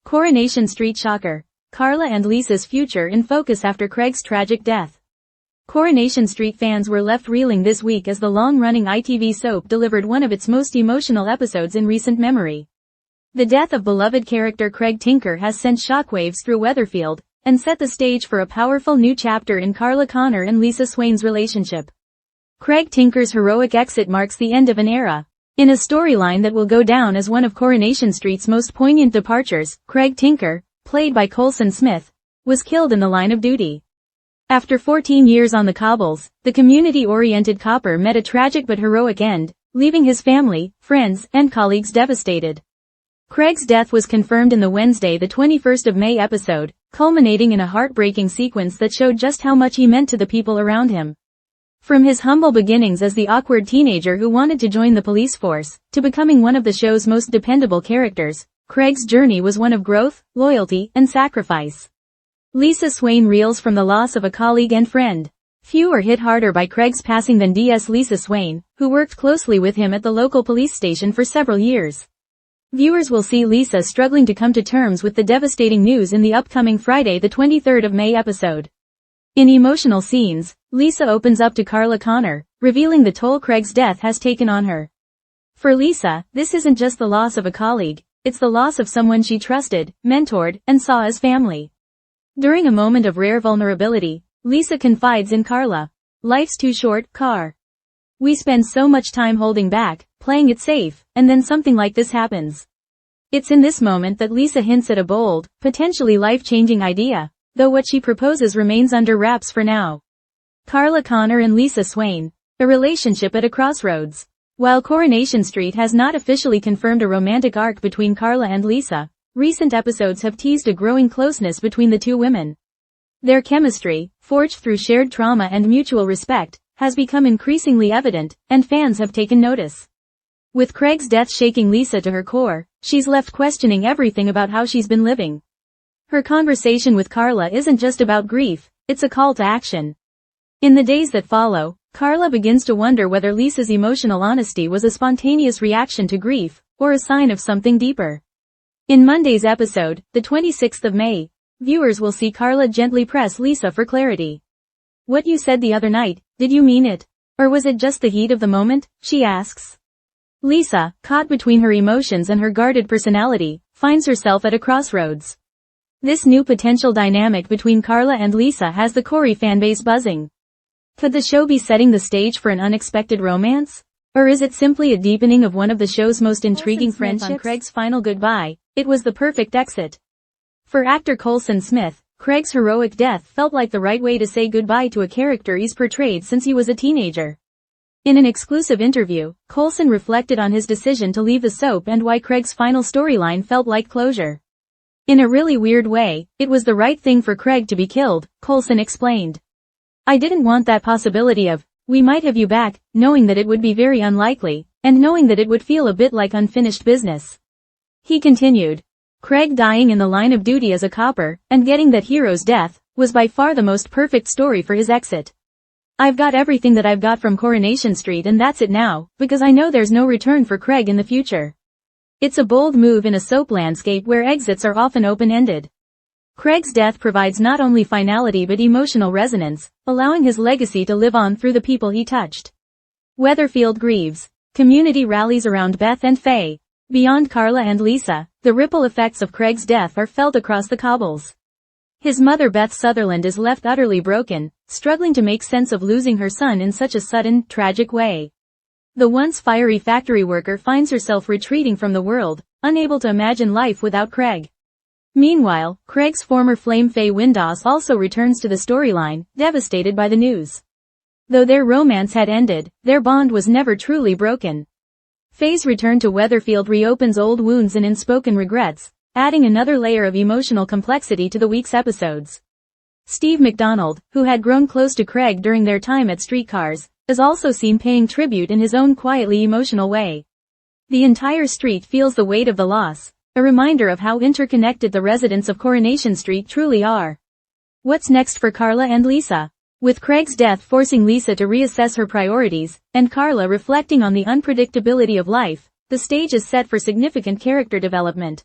Coronation Street shocker. Carla and Lisa's future in focus after Craig's tragic death. Coronation Street fans were left reeling this week as the long-running ITV soap delivered one of its most emotional episodes in recent memory. The death of beloved character Craig Tinker has sent shockwaves through Weatherfield, and set the stage for a powerful new chapter in Carla Connor and Lisa Swain's relationship. Craig Tinker's heroic exit marks the end of an era. In a storyline that will go down as one of Coronation Street's most poignant departures, Craig Tinker, played by Coulson Smith, was killed in the line of duty. After 14 years on the cobbles, the community-oriented copper met a tragic but heroic end, leaving his family, friends, and colleagues devastated. Craig's death was confirmed in the Wednesday the 21st of May episode, culminating in a heartbreaking sequence that showed just how much he meant to the people around him. From his humble beginnings as the awkward teenager who wanted to join the police force, to becoming one of the show's most dependable characters, Craig's journey was one of growth, loyalty, and sacrifice. Lisa Swain reels from the loss of a colleague and friend. Few are hit harder by Craig's passing than Lisa Swain, who worked closely with him at the local police station for several years. Viewers will see Lisa struggling to come to terms with the devastating news in the upcoming Friday the 23rd of May episode. In emotional scenes, Lisa opens up to Carla Connor, revealing the toll Craig's death has taken on her. For Lisa, this isn't just the loss of a colleague, it's the loss of someone she trusted, mentored, and saw as family. During a moment of rare vulnerability, Lisa confides in Carla. "Life's too short, Car. We spend so much time holding back, playing it safe, and then something like this happens." It's in this moment that Lisa hints at a bold, potentially life-changing idea, though what she proposes remains under wraps for now. Carla Connor and Lisa Swain. A relationship at a crossroads. While Coronation Street has not officially confirmed a romantic arc between Carla and Lisa, recent episodes have teased a growing closeness between the two women. Their chemistry, forged through shared trauma and mutual respect, has become increasingly evident, and fans have taken notice. With Craig's death shaking Lisa to her core, she's left questioning everything about how she's been living. Her conversation with Carla isn't just about grief, it's a call to action. In the days that follow, Carla begins to wonder whether Lisa's emotional honesty was a spontaneous reaction to grief, or a sign of something deeper. In Monday's episode, the 26th of May, viewers will see Carla gently press Lisa for clarity. "What you said the other night, did you mean it? Or was it just the heat of the moment?" she asks. Lisa, caught between her emotions and her guarded personality, finds herself at a crossroads. This new potential dynamic between Carla and Lisa has the Corey fanbase buzzing. Could the show be setting the stage for an unexpected romance? Or is it simply a deepening of one of the show's most intriguing friendships? On Craig's final goodbye, it was the perfect exit. For actor Coulson Smith, Craig's heroic death felt like the right way to say goodbye to a character he's portrayed since he was a teenager. In an exclusive interview, Coulson reflected on his decision to leave the soap and why Craig's final storyline felt like closure. "In a really weird way, it was the right thing for Craig to be killed," Coulson explained. "I didn't want that possibility of, we might have you back, knowing that it would be very unlikely, and knowing that it would feel a bit like unfinished business." He continued. "Craig dying in the line of duty as a copper, and getting that hero's death, was by far the most perfect story for his exit. I've got everything that I've got from Coronation Street and that's it now, because I know there's no return for Craig in the future." It's a bold move in a soap landscape where exits are often open-ended. Craig's death provides not only finality but emotional resonance, allowing his legacy to live on through the people he touched. Weatherfield grieves. Community rallies around Beth and Faye. Beyond Carla and Lisa, the ripple effects of Craig's death are felt across the cobbles. His mother Beth Sutherland is left utterly broken, struggling to make sense of losing her son in such a sudden, tragic way. The once fiery factory worker finds herself retreating from the world, unable to imagine life without Craig. Meanwhile, Craig's former flame Faye Windass also returns to the storyline, devastated by the news. Though their romance had ended, their bond was never truly broken. Faye's return to Weatherfield reopens old wounds and unspoken regrets, adding another layer of emotional complexity to the week's episodes. Steve McDonald, who had grown close to Craig during their time at Streetcars, is also seen paying tribute in his own quietly emotional way. The entire street feels the weight of the loss, a reminder of how interconnected the residents of Coronation Street truly are. What's next for Carla and Lisa? With Craig's death forcing Lisa to reassess her priorities, and Carla reflecting on the unpredictability of life, the stage is set for significant character development.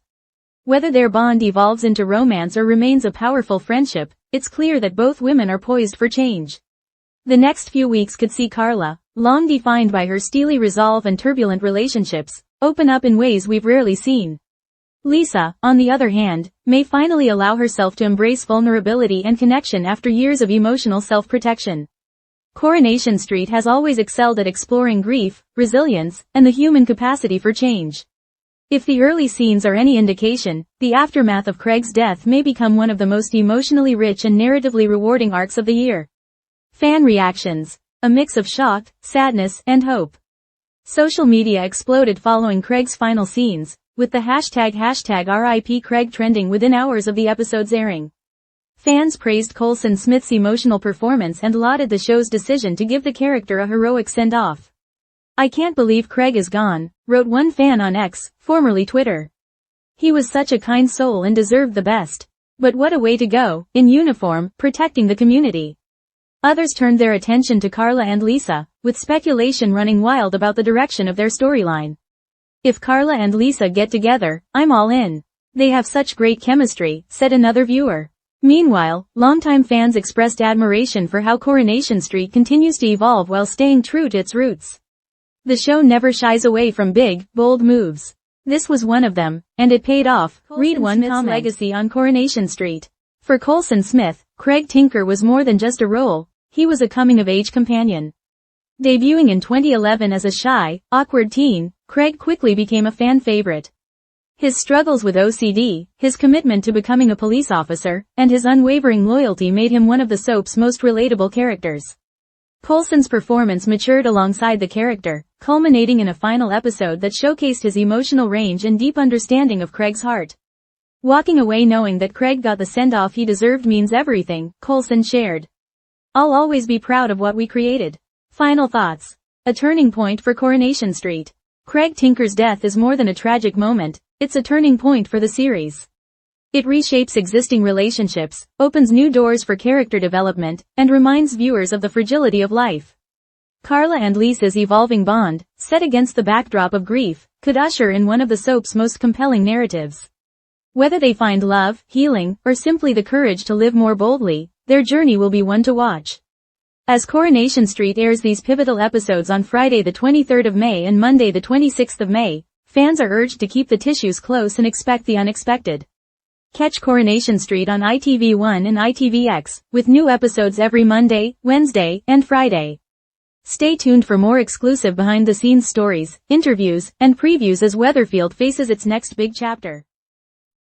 Whether their bond evolves into romance or remains a powerful friendship, it's clear that both women are poised for change. The next few weeks could see Carla, long defined by her steely resolve and turbulent relationships, open up in ways we've rarely seen. Lisa, on the other hand, may finally allow herself to embrace vulnerability and connection after years of emotional self-protection. Coronation Street has always excelled at exploring grief, resilience, and the human capacity for change. If the early scenes are any indication, the aftermath of Craig's death may become one of the most emotionally rich and narratively rewarding arcs of the year. Fan reactions. A mix of shock, sadness, and hope. Social media exploded following Craig's final scenes, with the hashtag #RIP Craig trending within hours of the episode's airing. Fans praised Coulson Smith's emotional performance and lauded the show's decision to give the character a heroic send-off. "I can't believe Craig is gone," wrote one fan on X, formerly Twitter. "He was such a kind soul and deserved the best. But what a way to go, in uniform, protecting the community." Others turned their attention to Carla and Lisa, with speculation running wild about the direction of their storyline. "If Carla and Lisa get together, I'm all in. They have such great chemistry," said another viewer. Meanwhile, longtime fans expressed admiration for how Coronation Street continues to evolve while staying true to its roots. The show never shies away from big, bold moves. This was one of them, and it paid off, read one comment. Legacy on Coronation Street. For Coulson Smith, Craig Tinker was more than just a role, he was a coming-of-age companion. Debuting in 2011 as a shy, awkward teen, Craig quickly became a fan favorite. His struggles with OCD, his commitment to becoming a police officer, and his unwavering loyalty made him one of the soap's most relatable characters. Coulson's performance matured alongside the character, culminating in a final episode that showcased his emotional range and deep understanding of Craig's heart. "Walking away knowing that Craig got the send-off he deserved means everything," Coulson shared. "I'll always be proud of what we created." Final thoughts. A turning point for Coronation Street. Craig Tinker's death is more than a tragic moment, it's a turning point for the series. It reshapes existing relationships, opens new doors for character development, and reminds viewers of the fragility of life. Carla and Lisa's evolving bond, set against the backdrop of grief, could usher in one of the soap's most compelling narratives. Whether they find love, healing, or simply the courage to live more boldly, their journey will be one to watch. As Coronation Street airs these pivotal episodes on Friday the 23rd of May and Monday the 26th of May, fans are urged to keep the tissues close and expect the unexpected. Catch Coronation Street on ITV1 and ITVX, with new episodes every Monday, Wednesday, and Friday. Stay tuned for more exclusive behind-the-scenes stories, interviews, and previews as Weatherfield faces its next big chapter.